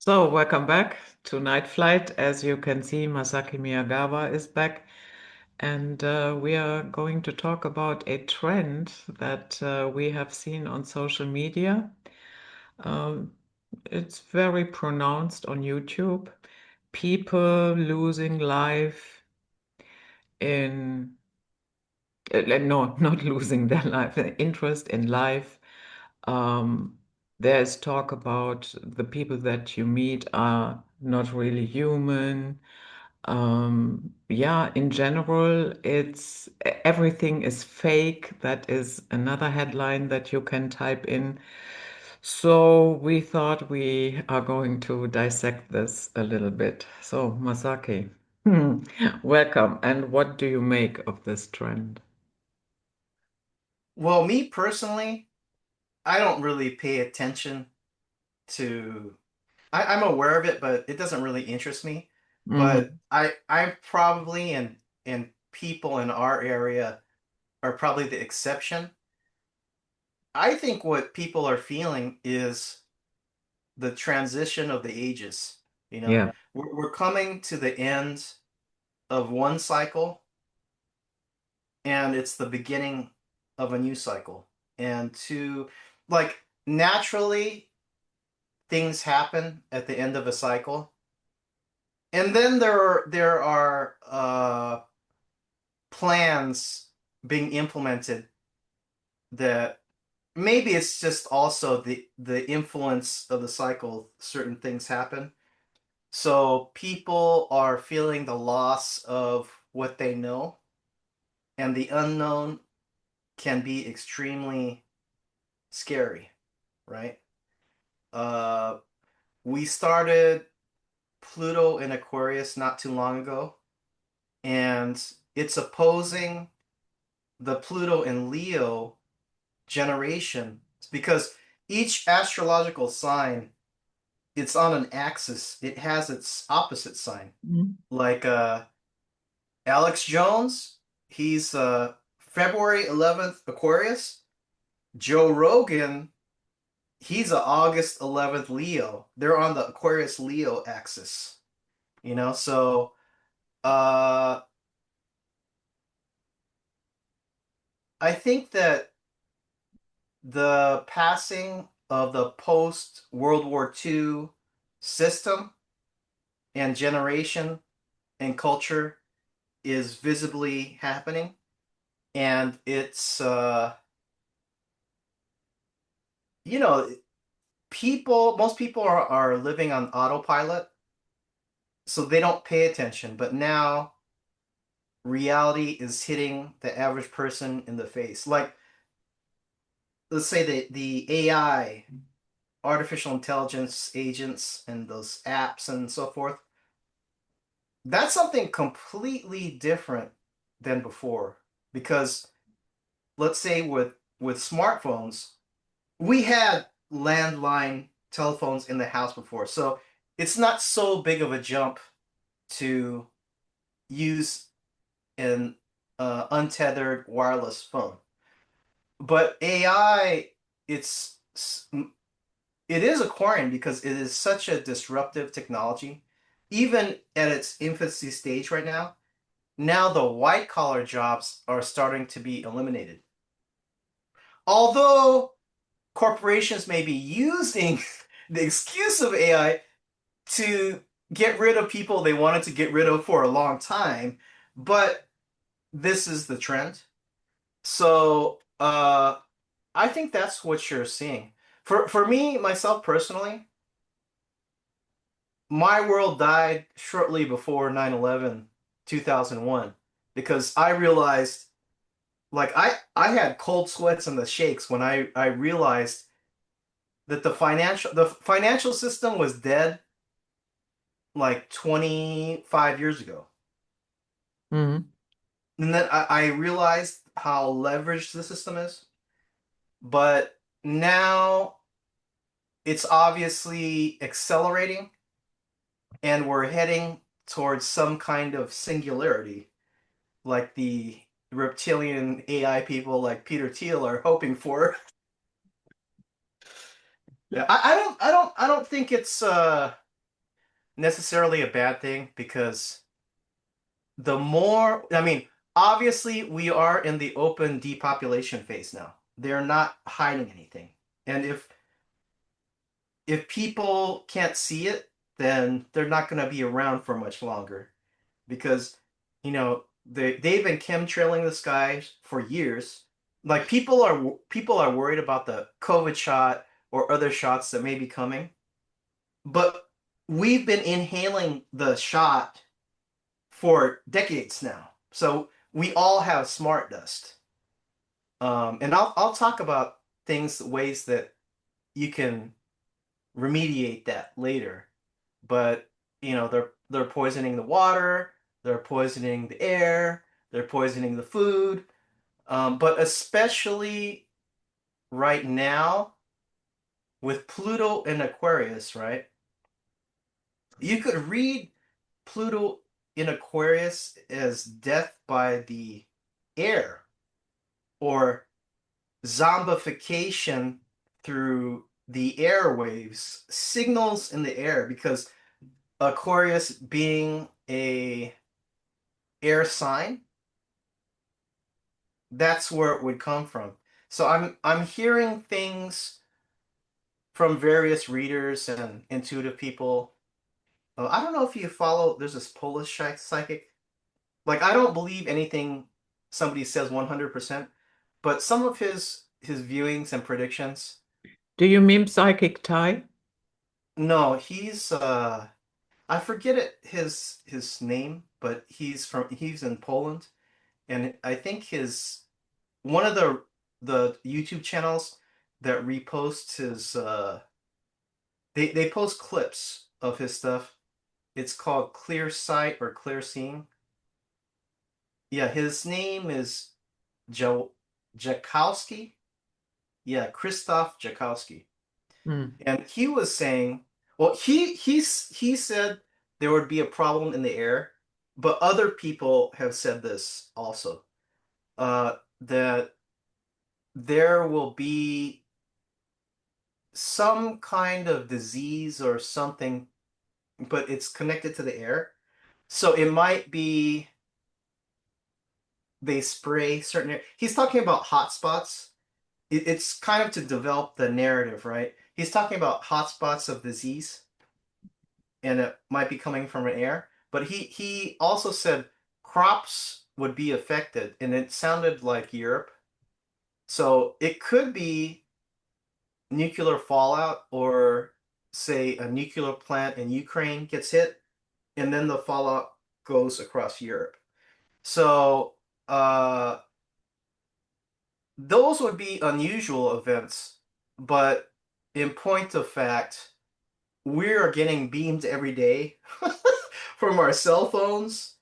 So, welcome back to Night Flight. As you can see, Masaki Miyagawa is back, and we are going to talk about a trend that we have seen on social media. Um, it's very pronounced on YouTube. People losing life in, no, not losing their life, interest in life. Um, there's talk about the people that you meet are not really human. Yeah, in general, it's everything is fake. That is another headline that you can type in. So we thought we are going to dissect this a little bit. So, Masaki, welcome. And what do you make of this trend? Well, me personally, I don't really pay attention to I'm aware of it, but it doesn't really interest me. But Hmm. I probably and people in our area are probably the exception. I think what people are feeling is the transition of the ages. You know, Yeah. we're coming to the end of one cycle, and it's the beginning of a new cycle. And to like naturally things happen at the end of a cycle. And then there are plans being implemented that maybe it's just also the influence of the cycle, certain things happen. So people are feeling the loss of what they know, and the unknown can be extremely scary, right? Uh, we started Pluto in Aquarius not too long ago, and it's opposing the Pluto in Leo generation because each astrological sign, it's on an axis. It has its opposite sign. Mhm. Like Alex Jones, he's February 11th Aquarius. Joe Rogan, he's a August 11th Leo. They're on the Aquarius Leo axis. So uh I think that the passing of the post World War II system and generation and culture is visibly happening. And it's, you know, most people are living on autopilot, so they don't pay attention. But now reality is hitting the average person in the face. Like, let's say the AI, artificial intelligence agents, and those apps and so forth. That's something completely different than before. Because let's say with smartphones, we had landline telephones in the house before, so it's not so big of a jump to use an untethered wireless phone. But AI, it's it is acquiring because it is such a disruptive technology, even at its infancy stage right now. Now the white collar jobs are starting to be eliminated. Although corporations may be using the excuse of AI to get rid of people they wanted to get rid of for a long time, but this is the trend. So I think that's what you're seeing. For me, myself personally, my world died shortly before 9/11, 2001, because I realized like I had cold sweats and the shakes when I realized that the financial system was dead like 25 years ago. Hmm. And then I realized how leveraged the system is. But now it's obviously accelerating, and we're heading towards some kind of singularity, like the reptilian AI people like Peter Thiel are hoping for. Yeah, I don't think it's necessarily a bad thing because the more, I mean, obviously we are in the open depopulation phase now. They're not hiding anything. And if people can't see it, then they're not going to be around for much longer because, they've been chemtrailing the skies for years. Like people are worried about the COVID shot or other shots that may be coming, but we've been inhaling the shot for decades now. So we all have smart dust. And I'll talk about ways that you can remediate that later. But they're poisoning the water, they're poisoning the air, they're poisoning the food. But especially right now with Pluto and Aquarius, right? You could read Pluto in Aquarius as death by the air or zombification through the airwaves, signals in the air, because Aquarius being a air sign, that's where it would come from. So I'm hearing things from various readers and intuitive people. I don't know if you follow, there's this Polish psychic. Like I don't believe anything somebody says 100%, but some of his viewings and predictions. Do you mean Psychic Thai? No, I forget his name, but he's in Poland, and I think his one of the YouTube channels that reposts his they post clips of his stuff. It's called Clear Sight or Clear Seeing. Yeah, his name is Joe Jakowski. Yeah, Christoph Jakowski. Hmm. And he was saying, well, he said there would be a problem in the air, but other people have said this also, that there will be some kind of disease or something, but it's connected to the air. So it might be they spray certain air. He's talking about hot spots. It's kind of to develop the narrative, right? He's talking about hot spots of disease and it might be coming from an air. But he also said crops would be affected, and it sounded like Europe. So it could be nuclear fallout, or say a nuclear plant in Ukraine gets hit, and then the fallout goes across Europe. So those would be unusual events, but in point of fact, we are getting beamed every day from our cell phones,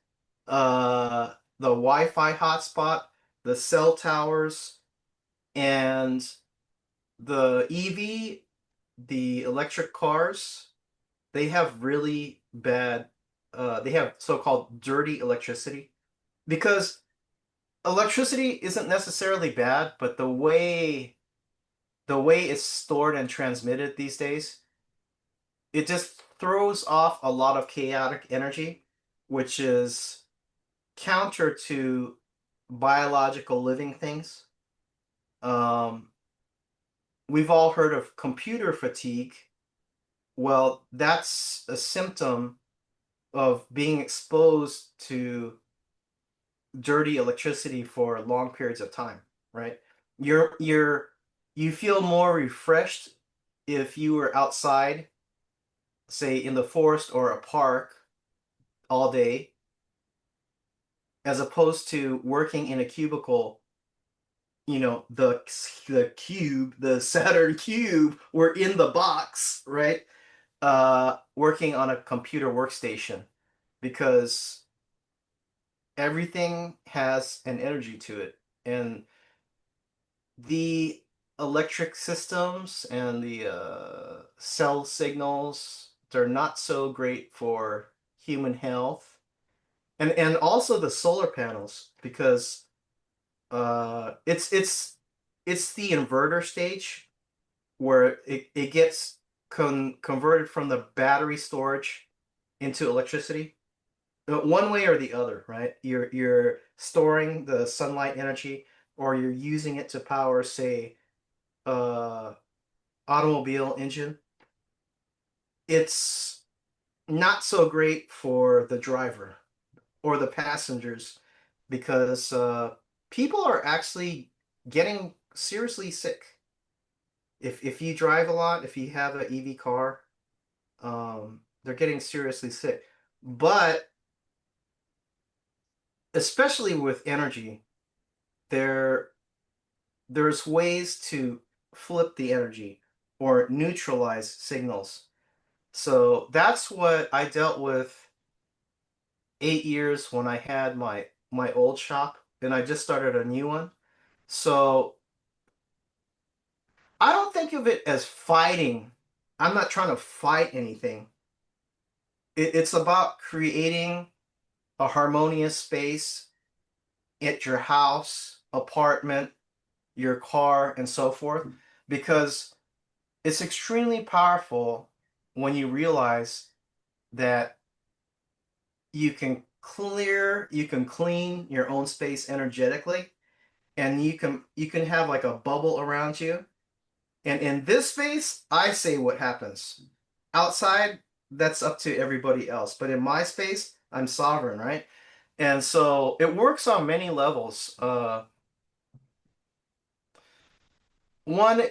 the Wi-Fi hotspot, the cell towers, and the EV, the electric cars. They have really bad, they have so-called dirty electricity because electricity isn't necessarily bad, but the way it's stored and transmitted these days, it just throws off a lot of chaotic energy, which is counter to biological living things. Um, we've all heard of computer fatigue. Well, that's a symptom of being exposed to dirty electricity for long periods of time, right? You feel more refreshed if you were outside, say in the forest or a park all day, as opposed to working in a cubicle, the cube, the Saturn cube, we're in the box, right? Working on a computer workstation because everything has an energy to it. And the electric systems and the cell signals, they're not so great for human health. And also the solar panels, because it's the inverter stage where it gets converted from the battery storage. into electricity, one way or the other, right? You're storing the sunlight energy, or you're using it to power, say, uh, automobile engine. It's not so great for the driver or the passengers because people are actually getting seriously sick. If you drive a lot, if you have an EV car, they're getting seriously sick. But especially with energy, there there's ways to flip the energy or neutralize signals. So that's what I dealt with 8 years when I had my old shop, and I just started a new one. So I don't think of it as fighting. I'm not trying to fight anything. It's about creating a harmonious space at your house, apartment, your car, and so forth, because it's extremely powerful when you realize that you can clean your own space energetically, and you can have like a bubble around you. And in this space, I say what happens. Outside, that's up to everybody else. But in my space, I'm sovereign, right? And so it works on many levels. One,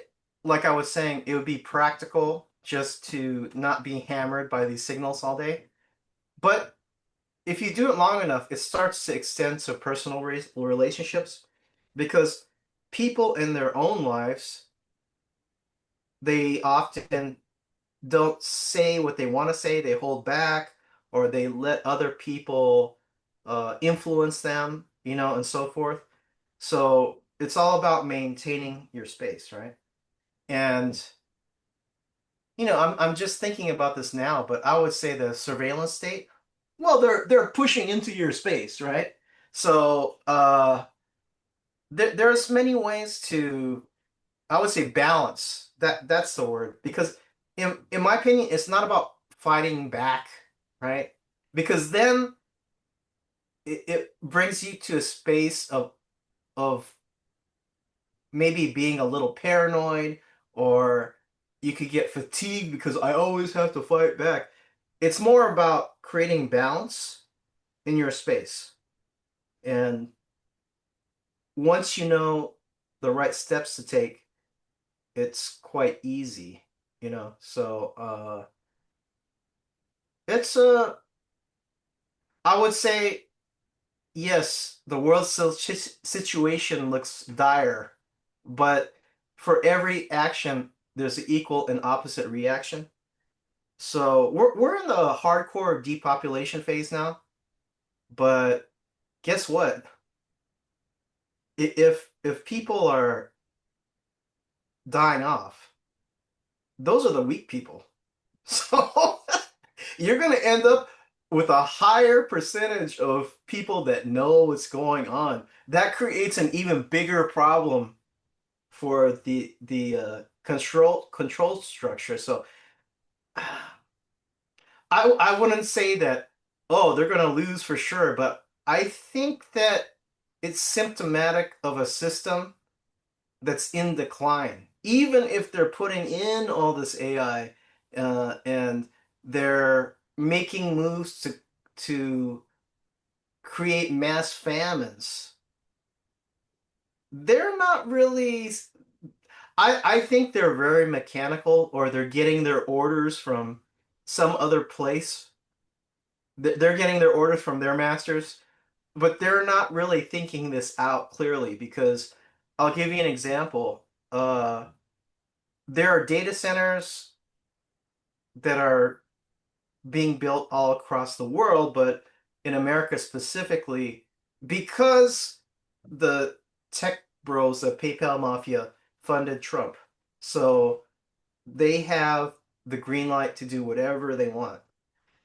like I was saying, it would be practical just to not be hammered by these signals all day. But if you do it long enough, it starts to extend to personal relationships, because people in their own lives, they often don't say what they want to say, they hold back, or they let other people influence them, and so forth. So it's all about maintaining your space, right? And I'm just thinking about this now, but I would say the surveillance state, well, they're pushing into your space, right? So there's many ways to, I would say, balance. That's the word. Because in my opinion, it's not about fighting back, right? Because then it brings you to a space of maybe being a little paranoid, or you could get fatigued because I always have to fight back. It's more about creating balance in your space. And once you know the right steps to take, it's quite easy, So it's a I would say yes, the world situation looks dire, but for every action, there's an equal and opposite reaction. So we're in the hardcore depopulation phase now, but guess what? If people are dying off, those are the weak people. So you're going to end up with a higher percentage of people that know what's going on. That creates an even bigger problem for the control structure. So I wouldn't say that, oh, they're going to lose for sure, but I think that it's symptomatic of a system that's in decline. Even if they're putting in all this AI, and they're making moves to create mass famines, they're not really. I think they're very mechanical, or they're getting their orders from some other place. They're getting their orders from their masters, but they're not really thinking this out clearly, because I'll give you an example. There are data centers that are being built all across the world, but in America specifically, because the tech bros, the PayPal mafia, funded Trump. So they have the green light to do whatever they want.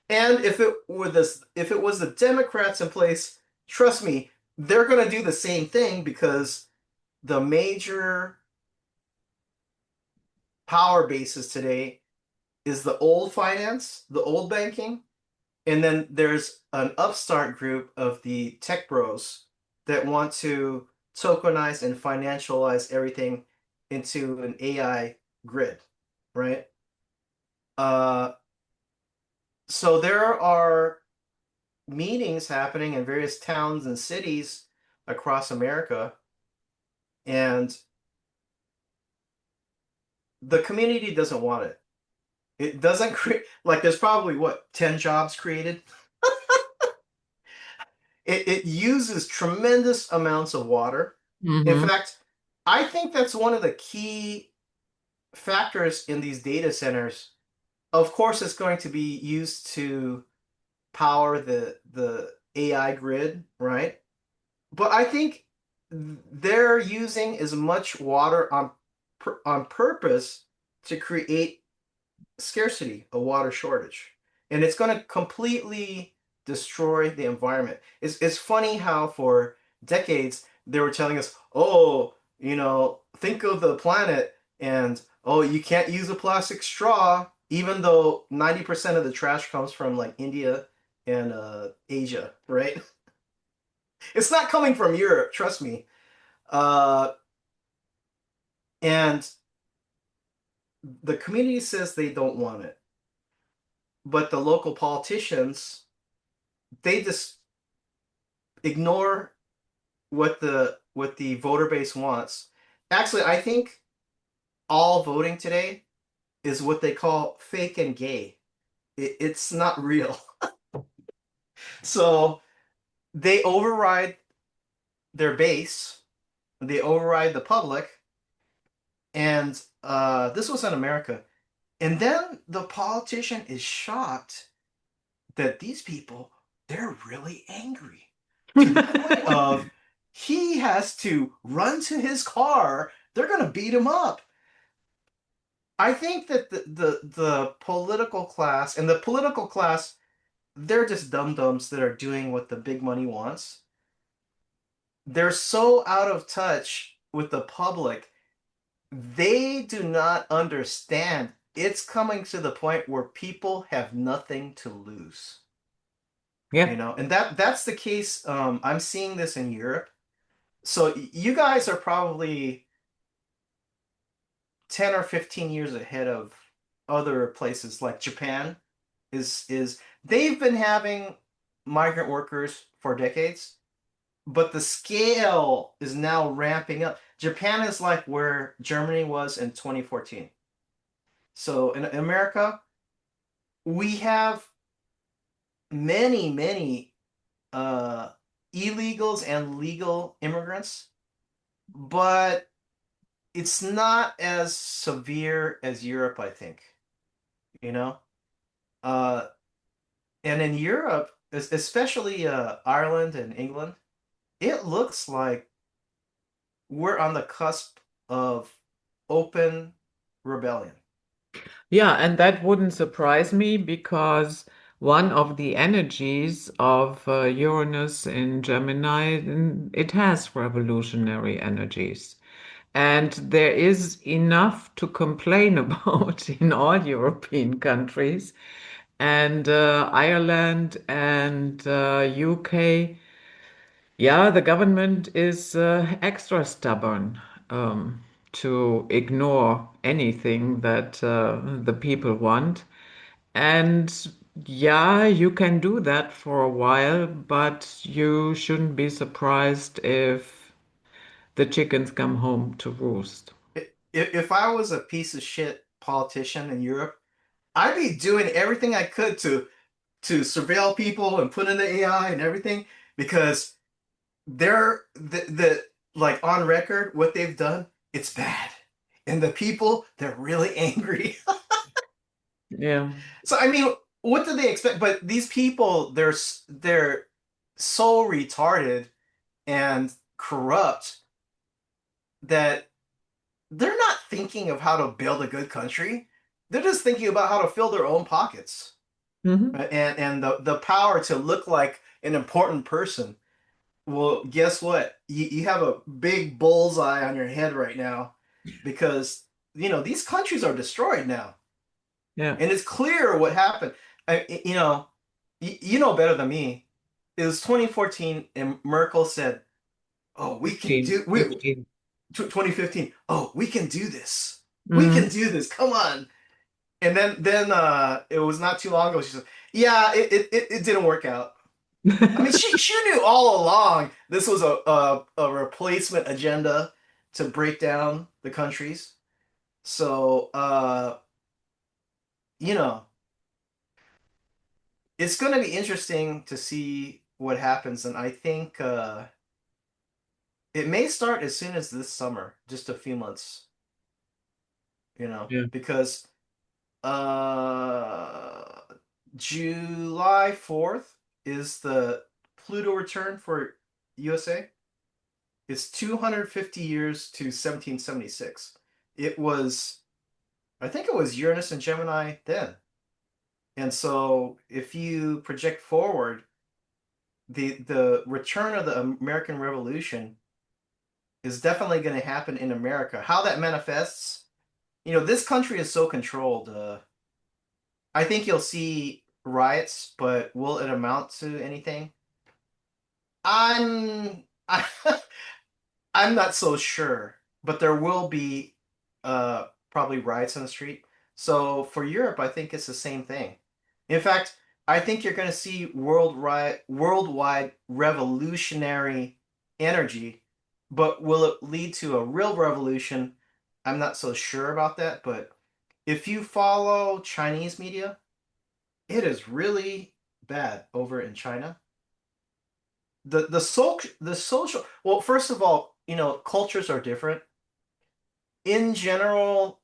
And if it was the Democrats in place, trust me, they're going to do the same thing, because the major power bases today is the old finance, the old banking, And then there's an upstart group of the tech bros that want to tokenize and financialize everything into an AI grid, right? Uh, so there are meetings happening in various towns and cities across America, and the community doesn't want it. It doesn't create, like, there's probably what, 10 jobs created? It uses tremendous amounts of water. In Hmm. fact, I think that's one of the key factors in these data centers. Of course, it's going to be used to power the AI grid, right? But I think they're using as much water on purpose to create scarcity, a water shortage. And it's going to completely destroy the environment. It's funny how for decades they were telling us, oh, think of the planet and oh, you can't use a plastic straw, even though 90% of the trash comes from like India and Asia, right? It's not coming from Europe, trust me. Uh, and the community says they don't want it, but the local politicians, they just ignore what the voter base wants. Actually, I think all voting today is what they call fake and gay. It's not real. So they override their base, they override the public, and this was in America. And then the politician is shocked that these people, they're really angry to the point of he has to run to his car. They're going to beat him up. I think that the political class and the political class, they're just dum-dums that are doing what the big money wants. They're so out of touch with the public. They do not understand. It's coming to the point where people have nothing to lose. Yeah. And that's the case. I'm seeing this in Europe. So you guys are probably 10 or 15 years ahead of other places like Japan is they've been having migrant workers for decades, but the scale is now ramping up. Japan is like where Germany was in 2014. So in America, we have many, many uh, illegals and legal immigrants, but it's not as severe as Europe, I think, you know? Uh, and in Europe, especially Ireland and England, it looks like we're on the cusp of open rebellion. Yeah, and that wouldn't surprise me because one of the energies of Uranus in Gemini, it has revolutionary energies. And there is enough to complain about in all European countries. And Ireland and UK, yeah, the government is extra stubborn to ignore anything that the people want. And yeah, you can do that for a while, but you shouldn't be surprised if the chickens come home to roost. If I was a piece of shit politician in Europe, I'd be doing everything I could to surveil people and put in the AI and everything because they're the like on record what they've done, it's bad. And the people, they're really angry. Yeah. So I mean, what do they expect? But these people, they're so retarded and corrupt that they're not thinking of how to build a good country. They're just thinking about how to fill their own pockets, Hmm. right? And the power to look like an important person. Well, guess what? You have a big bullseye on your head right now because these countries are destroyed now, Yeah. and it's clear what happened. I, you know, You know better than me. It was 2014, and Merkel said, "Oh, we can 15, do we 15. 2015. Oh, we can do this. We Mm. can do this. Come on." And then it was not too long ago. She said, "Yeah, it didn't work out." I mean, she knew all along this was a replacement agenda to break down the countries. So you know, it's going to be interesting to see what happens, and I think it may start as soon as this summer, just a few months, Yeah, because uh July 4th is the Pluto return for USA. It's 250 years to 1776. It was, I think it was Uranus and Gemini then. And so if you project forward, the return of the American Revolution is definitely going to happen in America. How that manifests, this country is so controlled. I think you'll see riots, but will it amount to anything? I'm I, I'm not so sure, but there will be probably riots in the street. So for Europe, I think it's the same thing. In fact, I think you're going to see worldwide revolutionary energy, but will it lead to a real revolution? I'm not so sure about that, but if you follow Chinese media, it is really bad over in China. The social, well, first of all, cultures are different. In general,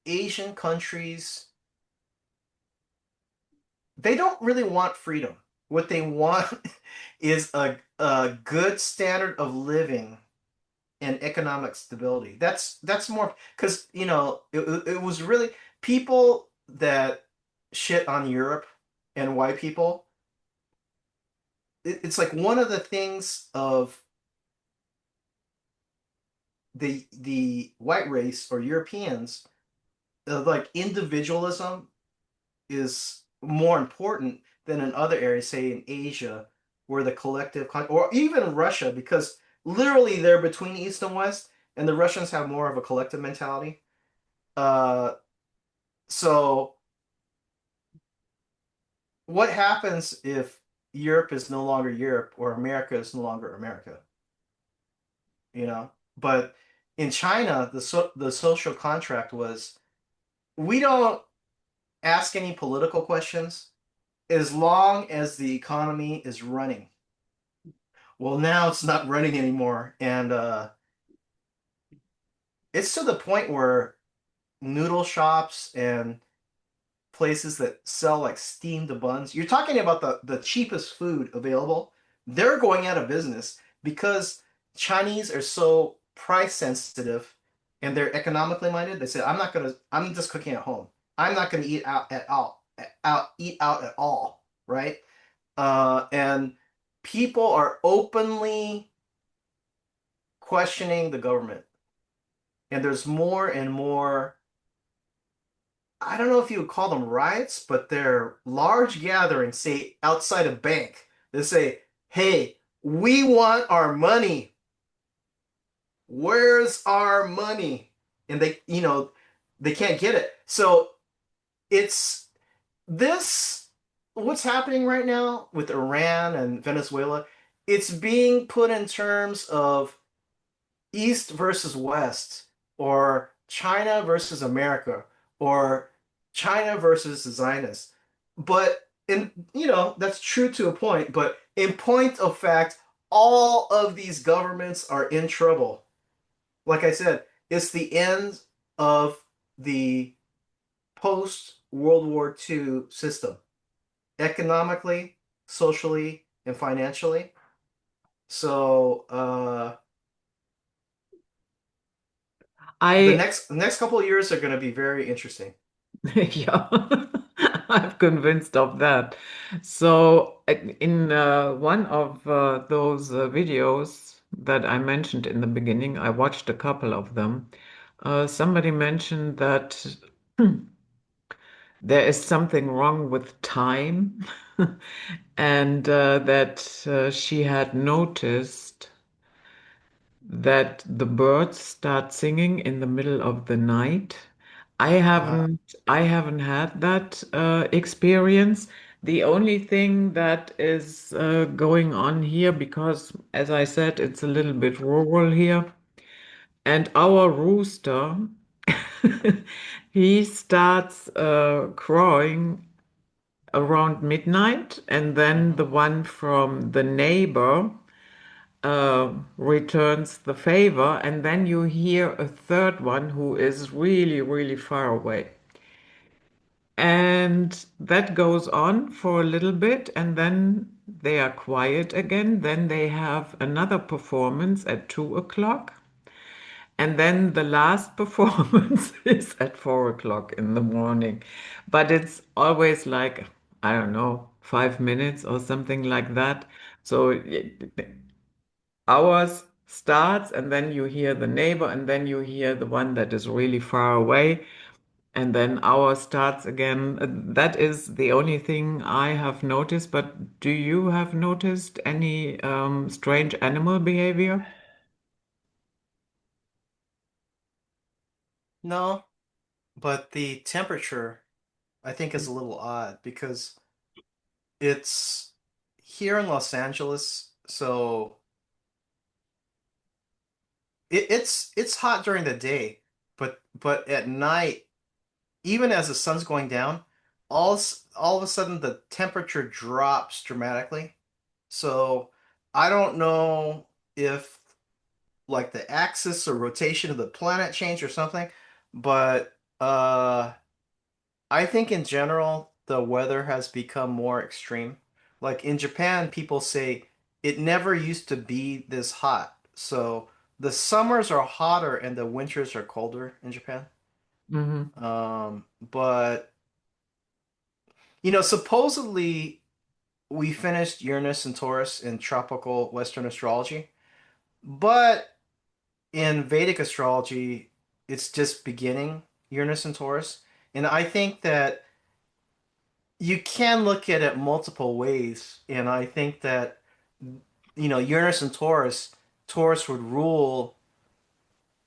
Asian countries, they don't really want freedom. What they want is a good standard of living and economic stability. That's more because it was really people that shit on Europe and white people. It's like one of the things of the white race or Europeans, like individualism is more important than in other areas, say in Asia, where the collective, or even Russia, because literally they're between East and West, and the Russians have more of a collective mentality. Uh, so what happens if Europe is no longer Europe or America is no longer America? But in China, the social contract was we don't ask any political questions as long as the economy is running. Well, now it's not running anymore, and it's to the point where noodle shops and places that sell like steamed buns, you're talking about the cheapest food available, they're going out of business because Chinese are so price sensitive and they're economically minded. They say, I'm just cooking at home. I'm not gonna eat out at all, eat out at all, right? And people are openly questioning the government. And there's more and more, I don't know if you would call them riots, but they're large gatherings, say outside a bank. They say, hey, we want our money. Where's our money? And they can't get it. So it's this, what's happening right now with Iran and Venezuela, it's being put in terms of East versus West, or China versus America, or China versus the Zionists. But that's true to a point, but in point of fact, all of these governments are in trouble. Like I said, it's the end of the post World War II system, economically, socially, and financially. So the I next couple of years are going to be very interesting. yeah, I'm convinced of that. So, in one of those videos that I mentioned in the beginning, I watched a couple of them. Somebody mentioned that there is something wrong with time, and that she had noticed that the birds start singing in the middle of the night. Uh, I haven't had that experience. The only thing that is going on here, because as I said, it's a little bit rural here, and our rooster, he starts crowing around midnight, and then mhm. the one from the neighbor returns the favor, and then you hear a third one who is really, really far away. And that goes on for a little bit, and then they are quiet again. Then they have another performance at 2 o'clock. And then the last performance is at 4 o'clock in the morning. But it's always like, I don't know, 5 minutes or something like that. So ours starts, and then you hear the neighbor, and then you hear the one that is really far away, and then ours starts again. That is the only thing I have noticed. But do you have noticed any strange animal behavior? No, but the temperature I think is a little odd because it's here in Los Angeles, so it's hot during the day, but at night, even as the sun's going down, all of a sudden the temperature drops dramatically. So I don't know if like the axis or rotation of the planet changed or something, but I think in general the weather has become more extreme. Like in Japan, people say it never used to be this hot. So the summers are hotter and the winters are colder in Japan. Hmm. But supposedly we finished Uranus and Taurus in tropical Western astrology, but in Vedic astrology, it's just beginning Uranus and Taurus. And I think that you can look at it multiple ways. And I think that, Uranus and Taurus, Taurus would rule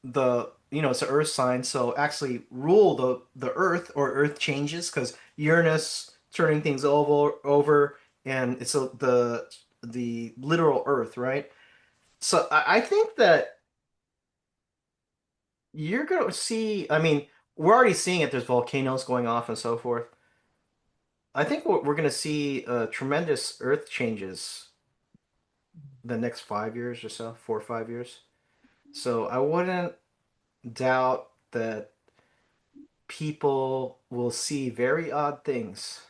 it's an earth sign, so actually rule the earth or earth changes because Uranus turning things over and it's the literal earth, right? So I think that you're gonna see, I mean, we're already seeing it, there's volcanoes going off and so forth. I think we're gonna see tremendous earth changes the next 5 years or so, 4 or 5 years. So I wouldn't doubt that people will see very odd things.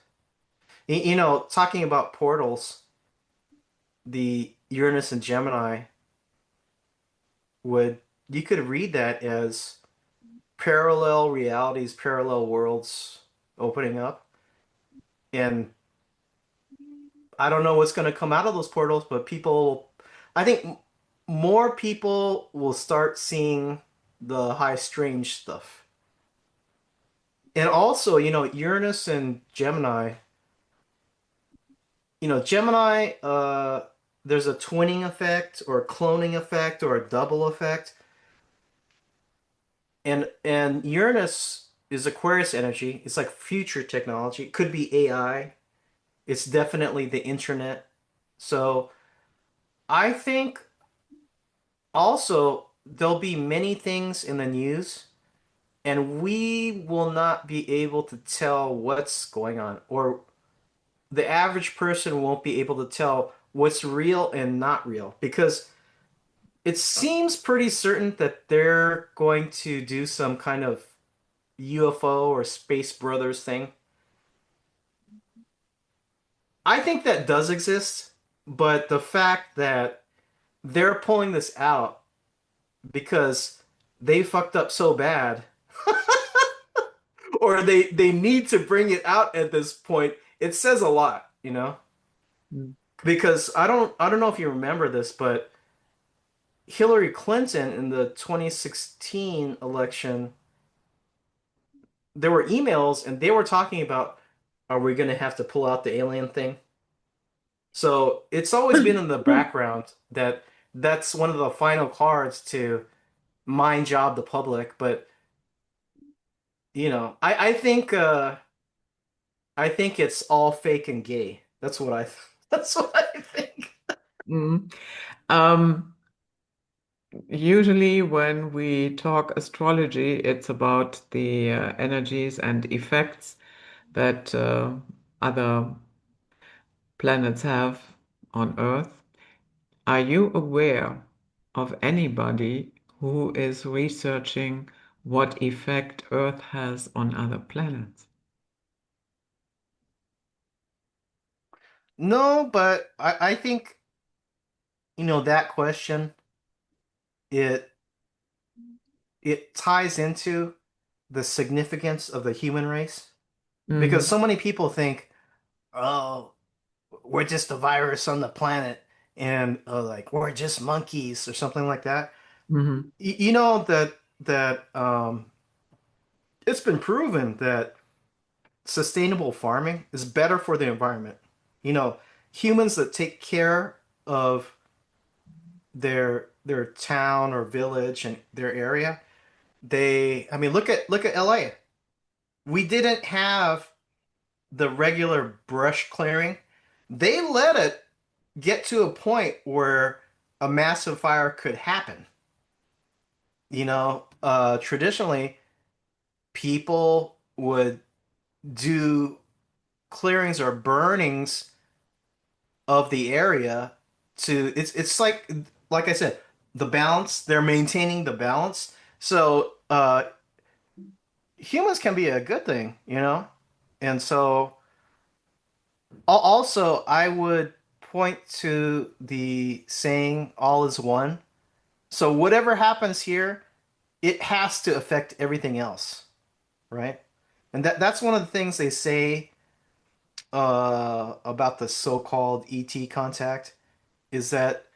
Talking about portals, the Uranus and Gemini would you could read that as parallel realities, parallel worlds opening up. And I don't know what's going to come out of those portals, but I think more people will start seeing the high strange stuff. And also, Uranus and Gemini, Gemini, there's a twinning effect or a cloning effect or a double effect. And Uranus is Aquarius energy. It's like future technology. It could be AI. It's definitely the internet. So I think also there'll be many things in the news and we will not be able to tell what's going on, or the average person won't be able to tell what's real and not real because it seems pretty certain that they're going to do some kind of UFO or Space Brothers thing. I think that does exist, but the fact that they're pulling this out because they fucked up so bad, or they need to bring it out at this point, it says a lot. Mm. Because I don't know if you remember this, but Hillary Clinton in the 2016 election there were emails and they were talking about, are we going to have to pull out the alien thing? So it's always been in the background that that's one of the final cards to mind job the public. But I think it's all fake and gay. That's what I that's what I think. Mm. Um, Usually, when we talk astrology, it's about the energies and effects that other planets have on Earth. Are you aware of anybody who is researching what effect Earth has on other planets? No, but I think, that question, it it ties into the significance of the human race because Hmm. so many people think, oh, we're just a virus on the planet and like we're just monkeys or something like that. Hmm. You know that it's been proven that sustainable farming is better for the environment. You know, humans that take care of their town or village and their area, I mean, look at LA. We didn't have the regular brush clearing. They let it get to a point where a massive fire could happen. Traditionally, people would do clearings or burnings of the area to it's like I said, the balance, they're maintaining the balance. So humans can be a good thing. And so also I would point to the saying all is one. So whatever happens here, it has to affect everything else, right? And that's one of the things they say about the so-called ET contact is that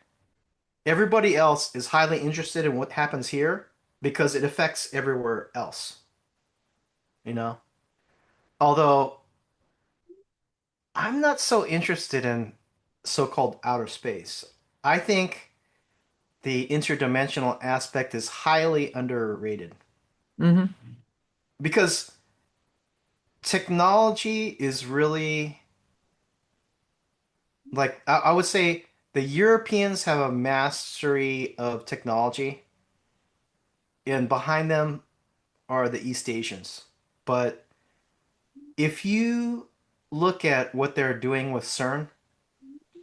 everybody else is highly interested in what happens here because it affects everywhere else, you know? Although I'm not so interested in so-called outer space. I think the interdimensional aspect is highly underrated Hmm. because technology is really like I would say the Europeans have a mastery of technology, and behind them are the East Asians. But if you look at what they're doing with CERN,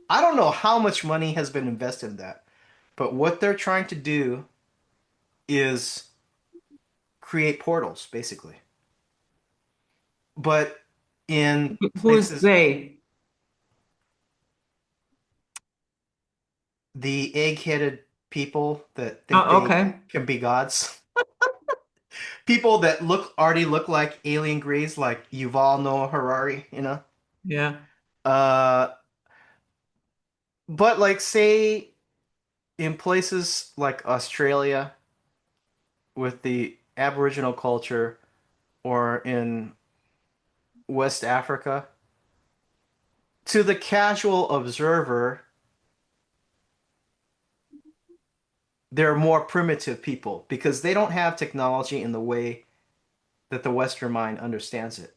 I don't know how much money has been invested in that, but what they're trying to do is create portals, basically. But in Who's places, they? the egg-headed people that think Oh, they okay. can be gods, people that already look like alien greys, like Yuval Noah Harari. Yeah. Uh, but like say in places like Australia with the Aboriginal culture or in West Africa, to the casual observer, they're more primitive people because they don't have technology in the way that the Western mind understands it.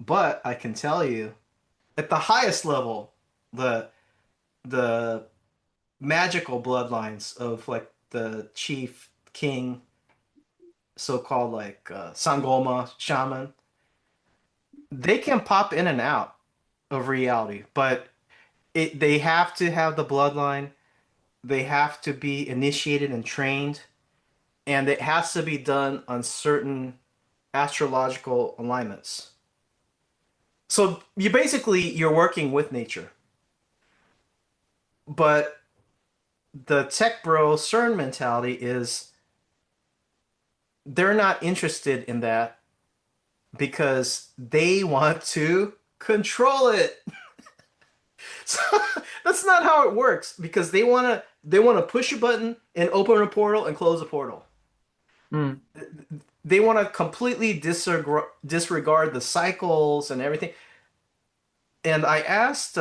But I can tell you, at the highest level, the the magical bloodlines of like the chief king, so-called like Sangoma shaman, they can pop in and out of reality, but they have to have the bloodline, they have to be initiated and trained, and it has to be done on certain astrological alignments. So you're working with nature, but the tech bro CERN mentality is they're not interested in that because they want to control it. So that's not how it works because they want to push a button and open a portal and close a portal. Mm. they want to completely disregard the cycles and everything. And I asked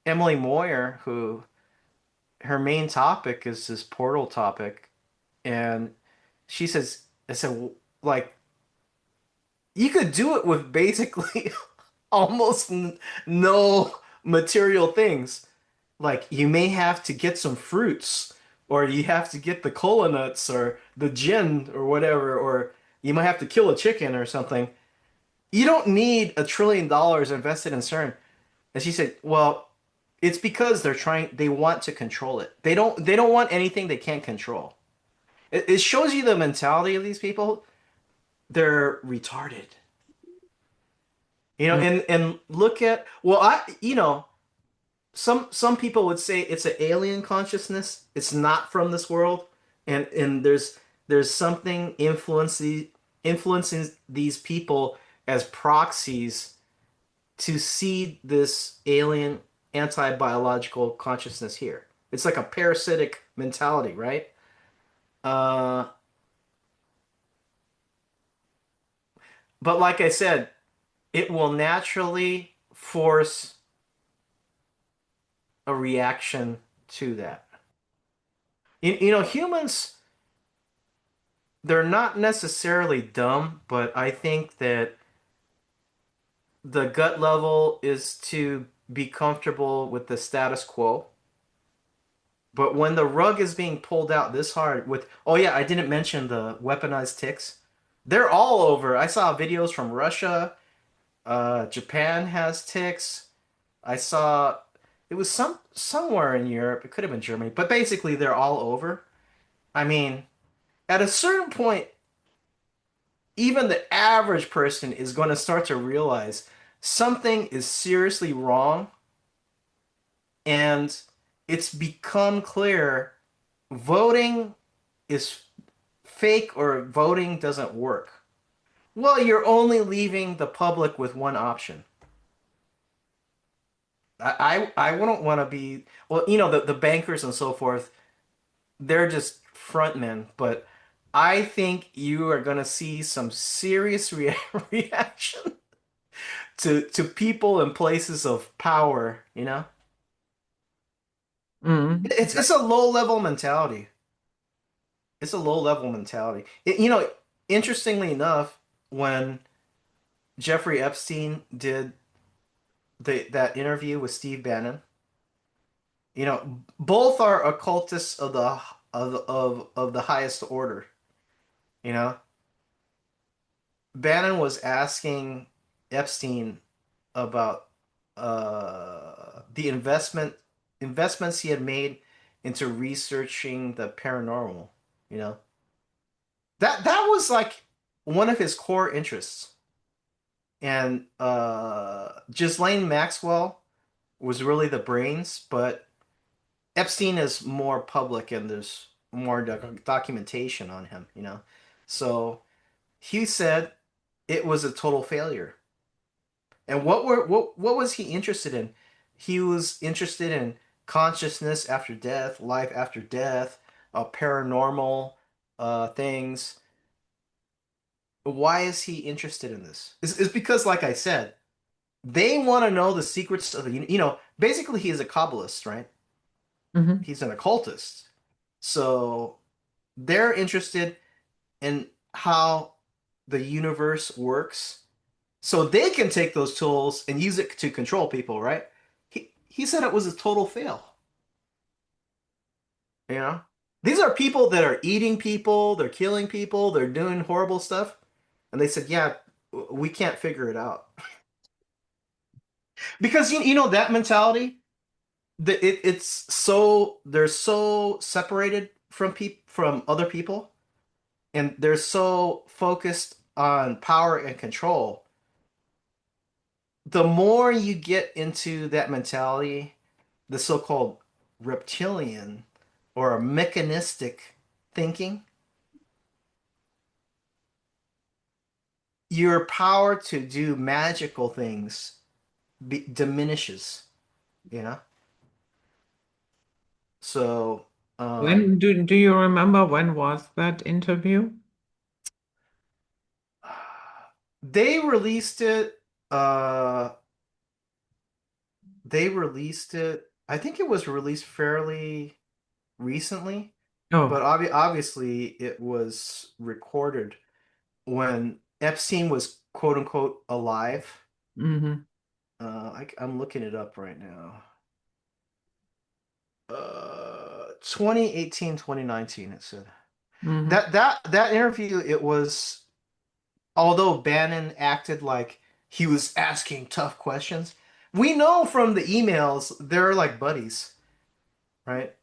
Emily Moyer, who her main topic is this portal topic, and she says, I said, like, you could do it with basically almost no material things. Like, you may have to get some fruits, or you have to get the cola nuts, or the gin, or whatever, or you might have to kill a chicken or something. You don't need $1 trillion invested in CERN. And she said, well, it's because they want to control it. They don't want anything they can't control. It shows you the mentality of these people. They're retarded. Mm. And look at, well, some people would say it's an alien consciousness. It's not from this world. And there's something influencing these people as proxies to see this alien anti-biological consciousness here. It's like a parasitic mentality, right? Uh, but like I said, it will naturally force a reaction to that. Humans, they're not necessarily dumb, but I think that the gut level is to be comfortable with the status quo. But when the rug is being pulled out this hard with, oh yeah, I didn't mention the weaponized ticks. They're all over. I saw videos from Russia. Japan has ticks. I saw it was somewhere in Europe. It could have been Germany, but basically they're all over. I mean, at a certain point, even the average person is going to start to realize something is seriously wrong, and it's become clear voting is fake or voting doesn't work. Well, you're only leaving the public with one option. I wouldn't want to be, well, the bankers and so forth, they're just frontmen, but I think you are going to see some serious reaction to people in places of power, you know? Mm. It's a low level mentality. It's a low level mentality. Interestingly enough, when Jeffrey Epstein did that interview with Steve Bannon, both are occultists of the highest order. You know, Bannon was asking Epstein about the investments he had made into researching the paranormal. You know, that was like one of his core interests. And Ghislaine Maxwell was really the brains, but Epstein is more public and there's more documentation on him, you know. So he said it was a total failure. And what was he interested in? He was interested in consciousness after death, life after death, paranormal things. Why is he interested in this? It's because, like I said, they want to know the secrets of basically he is a Kabbalist, right? Mhm. He's an occultist. So they're interested in how the universe works. So they can take those tools and use it to control people, right? He said it was a total fail. You know? These are people that are eating people, they're killing people, they're doing horrible stuff. And they said, yeah, we can't figure it out. Because that mentality, it's so they're so separated from other people, and they're so focused on power and control. The more you get into that mentality, the so-called reptilian or mechanistic thinking, your power to do magical things diminishes, you know? So, um, When do you remember when was that interview? They released it. Uh, they released it. I think it was released fairly recently, but Oh, obviously it was recorded when Epstein was quote unquote alive. mm-hmm, I'm looking it up right now. 2018, 2019, it said. mm-hmm, That interview, it was, although Bannon acted like he was asking tough questions, we know from the emails they're like buddies, right?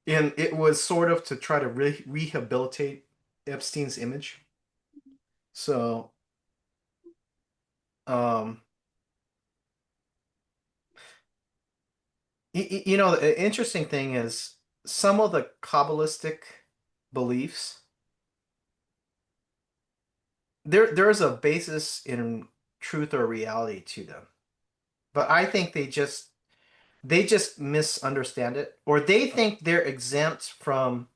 And it was sort of to try to rehabilitate Epstein's image. So, um, the interesting thing is some of the Kabbalistic beliefs, there's a basis in truth or reality to them. But I think they just misunderstand it, or they think they're exempt from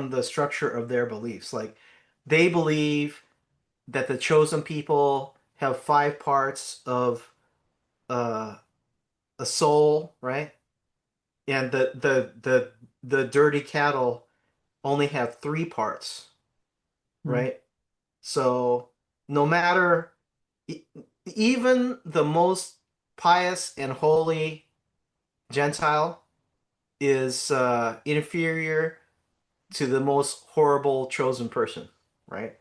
the structure of their beliefs. Like they believe that the chosen people have five parts of uh, a soul, right? And the dirty cattle only have three parts, mm-hmm, right? So no matter e- even the most pious and holy Gentile is inferior to the most horrible chosen person, right?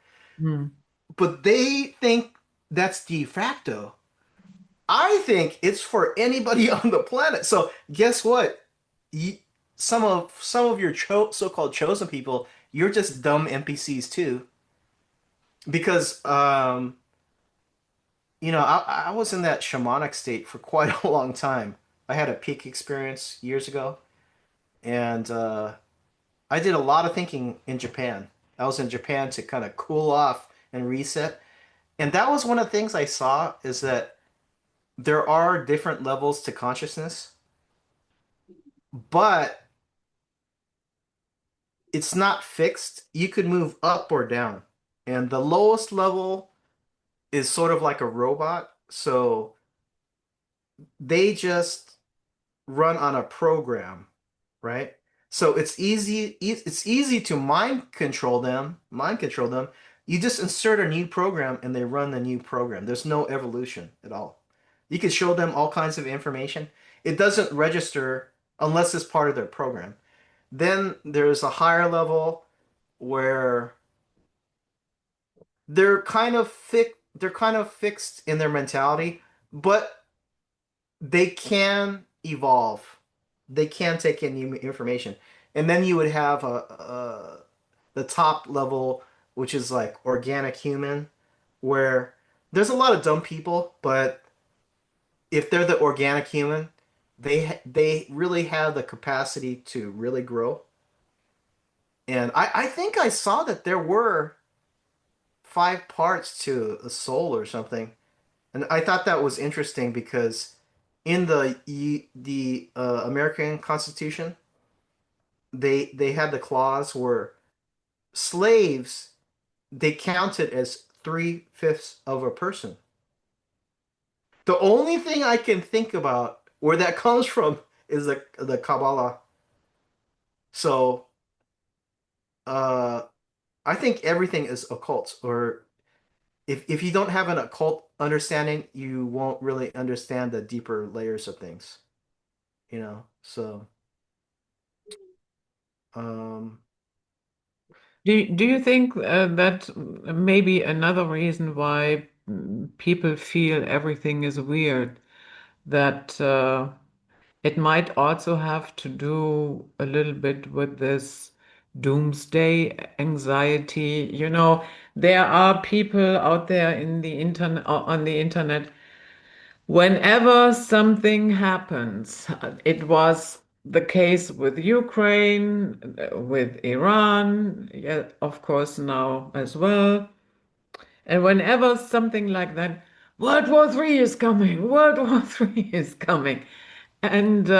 But they think that's de facto. I think it's for anybody on the planet. So guess what? You, some of your so-called chosen people, you're just dumb NPCs too. Because I was in that shamanic state for quite a long time. I had a peak experience years ago, and I did a lot of thinking in Japan. I was in Japan to kind of cool off and reset. And that was one of the things I saw is that there are different levels to consciousness, but it's not fixed. You could move up or down. And the lowest level is sort of like a robot. So they just run on a program, right? So it's easy to mind control them. You just insert a new program and they run the new program. There's no evolution at all. You can show them all kinds of information. It doesn't register unless it's part of their program. Then there's a higher level where they're kind of fixed in their mentality, but they can evolve. They can take in new information. And then you would have the top level, which is like organic human, where there's a lot of dumb people, but if they're the organic human, they really have the capacity to really grow. And I think I saw that there were five parts to a soul or something. And I thought that was interesting because in the American Constitution, they had the clause where slaves they counted as three-fifths of a person. The only thing I can think about where that comes from is the Kabbalah. So uh, I think everything is occult, or if you don't have an occult understanding, you won't really understand the deeper layers of things, you know? So, um, Do you think that maybe another reason why people feel everything is weird, that it might also have to do a little bit with this doomsday anxiety? You know, there are people out there in the internet, on the internet. Whenever something happens, it was the case with Ukraine, with Iran, yeah, of course, now as well. And whenever something like that, World War III is coming, World War III is coming. And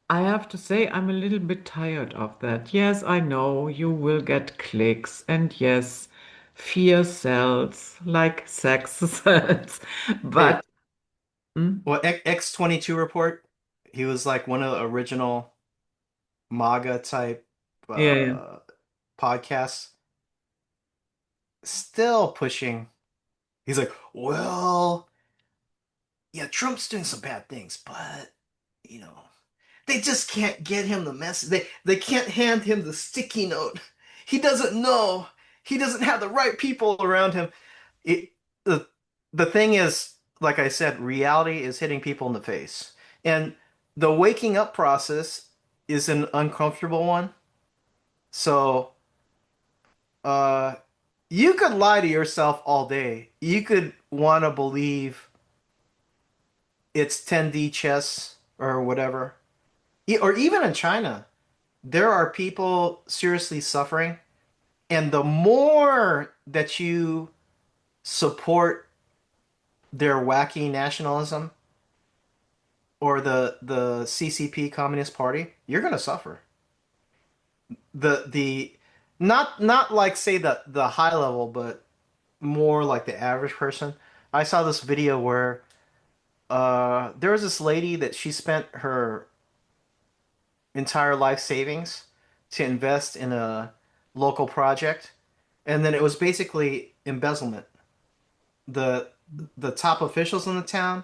I have to say, I'm a little bit tired of that. Yes, I know you will get clicks, and yes, fear cells, like sex cells. Hey, But mm, well, X-22 report, he was like one of the original MAGA type yeah, yeah. uh podcasts, still pushing. He's like, well, yeah, Trump's doing some bad things, but you know, they just can't get him the message. They can't hand him the sticky note. He doesn't know. He doesn't have the right people around him. It, the the thing is, like I said, reality is hitting people in the face. And the waking up process is an uncomfortable one. So, uh you could lie to yourself all day. You could want to believe it's 10D chess or whatever. Or even in China, there are people seriously suffering. And the more that you support their wacky nationalism or the CCP Communist Party, you're going to suffer. The not like say the high level, but more like the average person. I saw this video where there was this lady that she spent her entire life savings to invest in a local project, and then it was basically embezzlement. The the top officials in the town,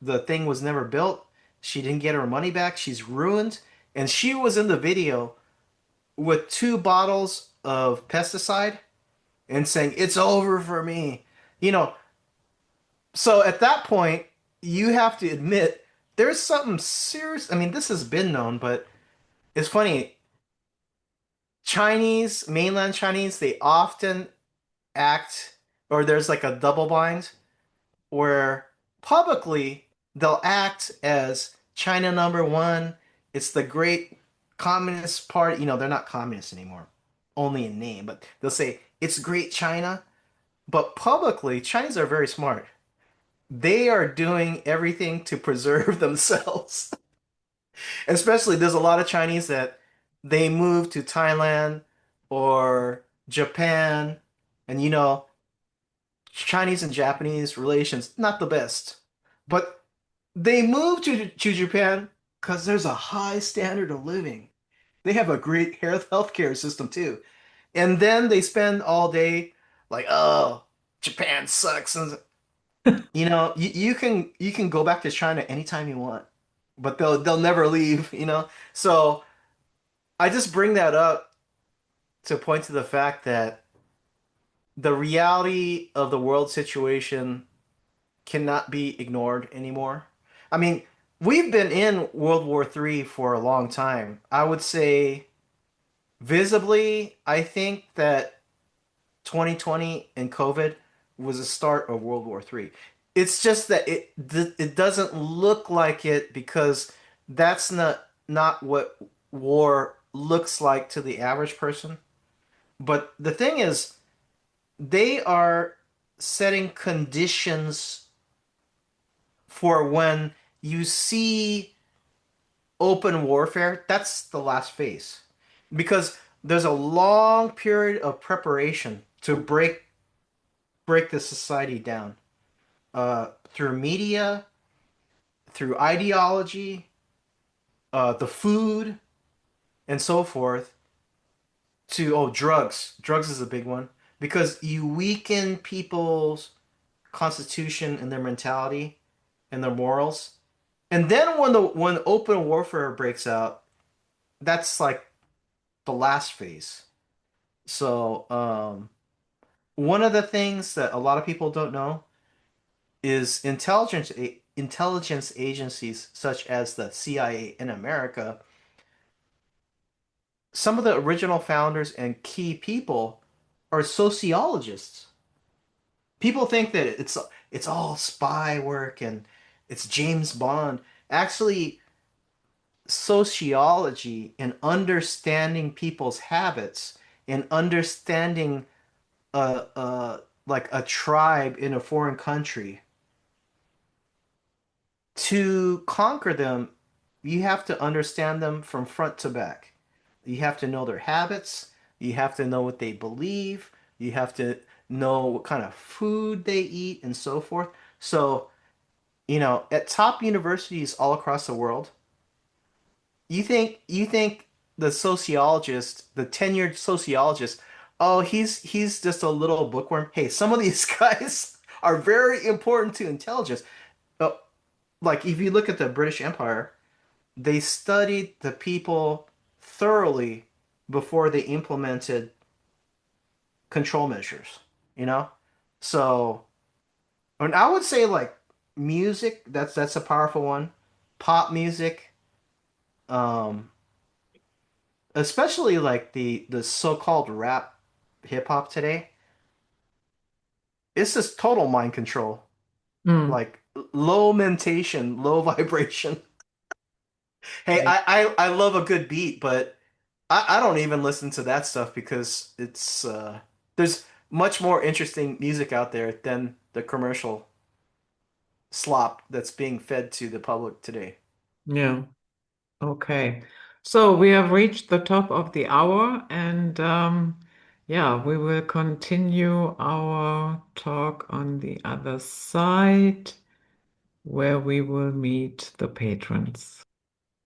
the thing was never built. She didn't get her money back. She's ruined, and she was in the video with 2 bottles of pesticide and saying it's over for me. You know, so at that point, you have to admit there's something serious. I mean, this has been known, but it's funny. Chinese, mainland Chinese, they often act, or there's like a double bind where publicly they'll act as China number one. It's the great communist party. They're not communists anymore, only in name, but they'll say it's great China. But publicly, Chinese are very smart. They are doing everything to preserve themselves. Especially, there's a lot of Chinese that they move to Thailand or Japan, and Chinese and Japanese relations not the best, but they moved to Japan because there's a high standard of living. They have a great healthcare system too, and then they spend all day like, oh, Japan sucks, and you can go back to China anytime you want, but they'll never leave. So I just bring that up to point to the fact that the reality of the world situation cannot be ignored anymore. I mean, we've been in World War III for a long time. I would say visibly, I think that 2020 and COVID was the start of World War III. It's just that it doesn't look like it because that's not what war looks like to the average person. But the thing is, they are setting conditions for when you see open warfare, that's the last phase. Because there's a long period of preparation to break the society down through media, through ideology, the food, and so forth. To drugs. Drugs is a big one because you weaken people's constitution and their mentality and their morals. And then when open warfare breaks out, that's like the last phase. So, one of the things that a lot of people don't know is intelligence agencies such as the CIA in America, some of the original founders and key people are sociologists. People think that it's all spy work and it's James Bond. Actually, sociology and understanding people's habits and understanding like a tribe in a foreign country, to conquer them, you have to understand them from front to back. You have to know their habits, you have to know what they believe, you have to know what kind of food they eat, and so forth. So, at top universities all across the world, you think the sociologist, the tenured sociologist, oh, he's just a little bookworm. Hey, some of these guys are very important to intelligence. Uh, like if you look at the British Empire, they studied the people thoroughly before they implemented control measures, you know? So, and I would say like music, that's a powerful one. Pop music, um, especially like the so-called rap hip hop today, it's just total mind control. Mm, Like low mentation, low vibration. Hey, right. I love a good beat, but I don't even listen to that stuff because it's there's much more interesting music out there than the commercial slop that's being fed to the public today. Yeah. Okay. So we have reached the top of the hour, and yeah, we will continue our talk on the other side where we will meet the patrons.